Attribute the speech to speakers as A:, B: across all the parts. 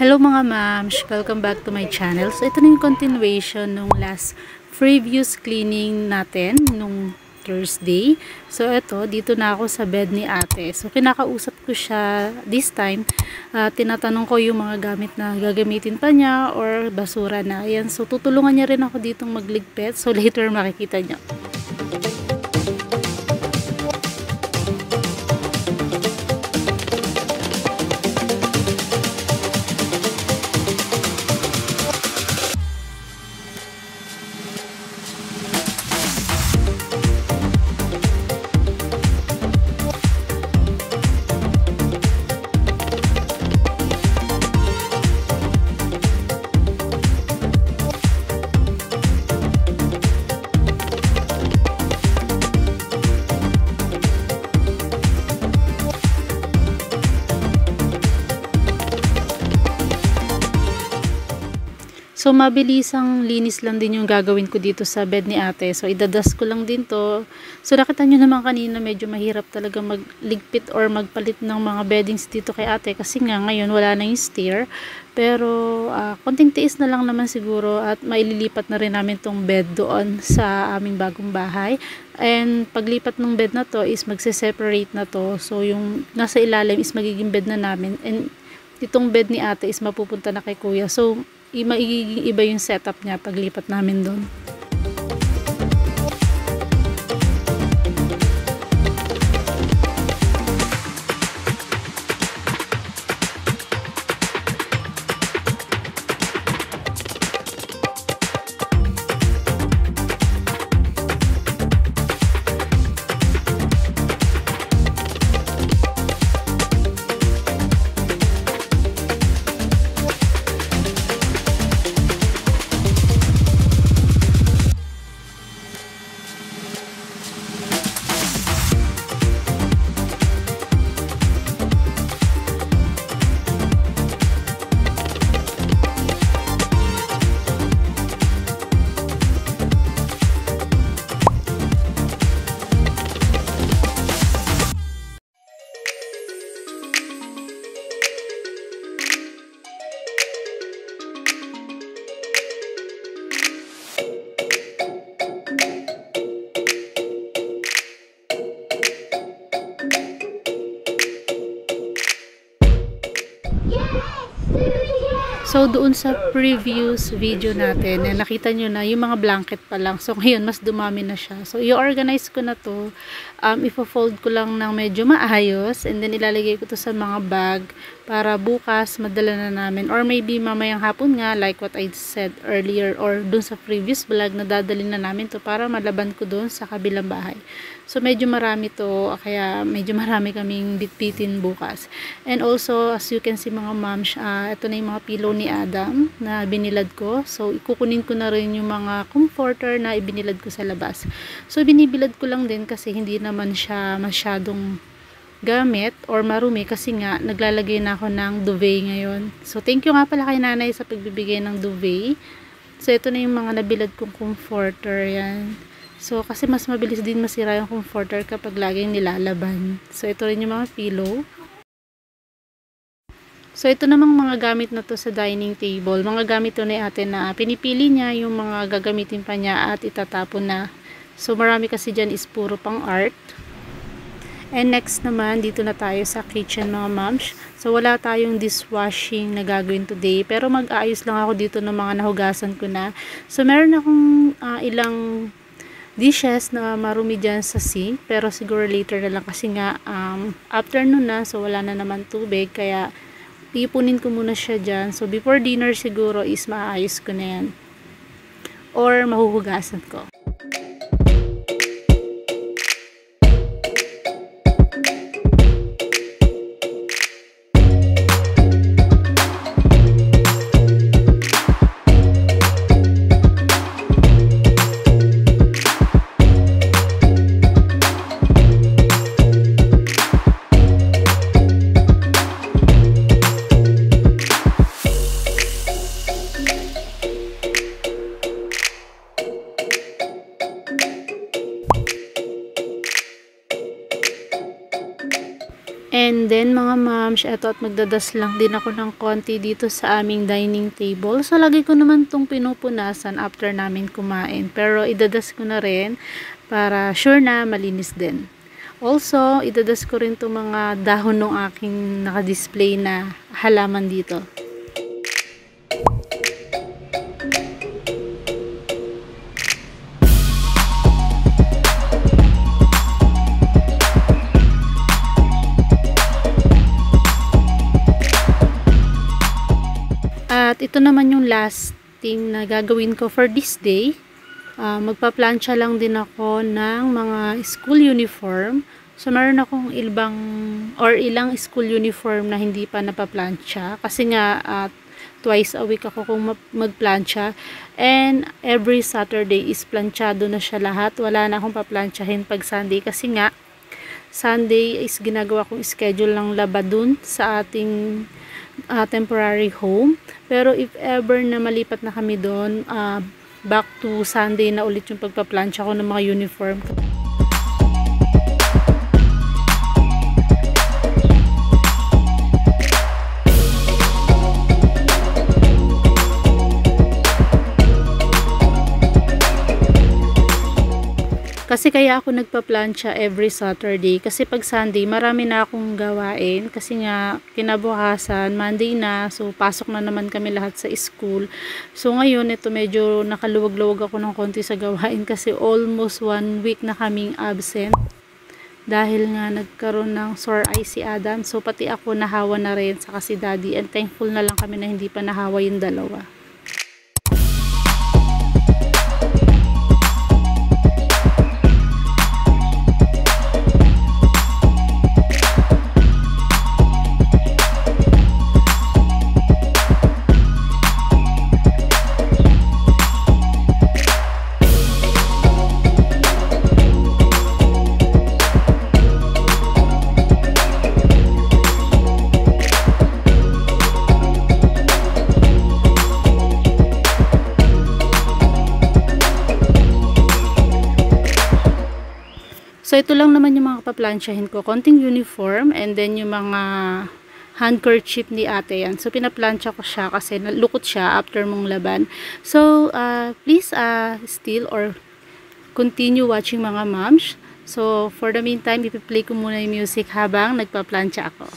A: Hello mga mams! Welcome back to my channel. So ito na yung continuation nung last previous cleaning natin nung Thursday. So ito, dito na ako sa bed ni ate. So kinakausap ko siya this time. Tinatanong ko yung mga gamit na gagamitin pa niya or basura na. Ayan, so tutulungan niya rin ako ditong magligpit. So later makikita niyo. So, mabilisang linis lang din yung gagawin ko dito sa bed ni ate. So, idadas ko lang din to. So, nakita nyo naman kanina medyo mahirap talaga magligpit or magpalit ng mga beddings dito kay ate. Kasi nga ngayon wala na yung stair. Pero, konting tiis na lang naman siguro at maililipat na rin namin tong bed doon sa aming bagong bahay. And, paglipat ng bed na to is magse-separate na to. So, yung nasa ilalim is magiging bed na namin. And, itong bed ni ate is mapupunta na kay kuya. So, magiging iba yung setup niya paglipat namin doon. So, doon sa previous video natin, nakita nyo na yung mga blanket pa lang. So, ngayon, mas dumami na siya. So, i-organize ko na to. Ipo-fold ko lang ng medyo maayos. And then, ilalagay ko to sa mga bag para bukas, madala na namin. Or maybe, mamayang hapon nga, like what I said earlier, or doon sa previous vlog, nadadalhin na namin to para malaban ko doon sa kabilang bahay. So, medyo marami to. Kaya, medyo marami kaming bitbitin bukas. And also, as you can see mga moms, ito na yung mga pillow ni Adam na binilad ko. So, ikukunin ko na rin yung mga comforter na ibinilad ko sa labas. So, binibilad ko lang din kasi hindi naman siya masyadong gamit or marumi kasi nga naglalagay na ako ng duvet ngayon. So, thank you nga pala kay nanay sa pagbibigay ng duvet. So, ito na yung mga nabilad kong comforter. Yan. So, kasi mas mabilis din masira yung comforter kapag laging nilalaban. So, ito rin yung mga pillow. So, ito namang mga gamit na to sa dining table. Mga gamit to ni ate na pinipili niya yung mga gagamitin pa niya at itatapon na. So, marami kasi dyan is puro pang art. And next naman, dito na tayo sa kitchen mga moms. So, wala tayong dishwashing na gagawin today. Pero mag-aayos lang ako dito ng mga nahugasan ko na. So, meron akong ilang dishes na marumi dyan sa sink. Pero siguro later na lang kasi nga afternoon na. So, wala na naman tubig. Kaya, ipunin ko muna siya dyan. So, before dinner siguro is maayos ko na yan. Or mahuhugasan ko. And then mga moms, eto at magdadas lang din ako ng konti dito sa aming dining table. So lagi ko naman tong pinupunasan after namin kumain. Pero idadas ko na rin para sure na malinis din. Also, idadas ko rin itong mga dahon ng aking naka-display na halaman dito. At ito naman yung last thing na gagawin ko for this day. Magpa-plancha lang din ako ng mga school uniform. So, meron akong ilang school uniform na hindi pa napaplancha. Kasi nga, twice a week ako kung magplancha. And every Saturday is planchado na siya lahat. Wala na akong paplanchahin pag Sunday. Kasi nga, Sunday is ginagawa kong schedule ng laba dun sa ating temporary home. Pero if ever na malipat na kami doon, back to Sunday na ulit yung pagpa-plancha ko ng mga uniform. Kasi kaya ako nagpa-plancha every Saturday. Kasi pag Sunday, marami na akong gawain. Kasi nga, kinabukasan, Monday na. So, pasok na naman kami lahat sa school. So, ngayon, ito medyo nakaluwag-luwag ako ng konti sa gawain. Kasi almost 1 week na kaming absent. Dahil nga nagkaroon ng sore eye si Adam. So, pati ako nahawa na rin sa si Daddy. And thankful na lang kami na hindi pa nahawa yung dalawa. So, ito lang naman yung mga kapaplansyahin ko. Konting uniform and then yung mga handkerchief ni ate yan. So, pinaplansya ko siya kasi lukot siya after mong laban. So, please still or continue watching mga moms. So, for the meantime, ipi-play ko muna yung music habang nagpaplansya ako.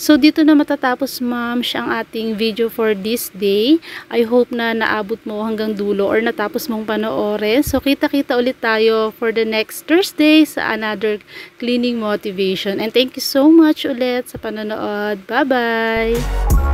A: So, dito na matatapos, ma'am, ang ating video for this day. I hope na naabot mo hanggang dulo or natapos mong panoorin. So, kita-kita ulit tayo for the next Thursday sa another cleaning motivation. And thank you so much ulit sa panonood. Bye-bye!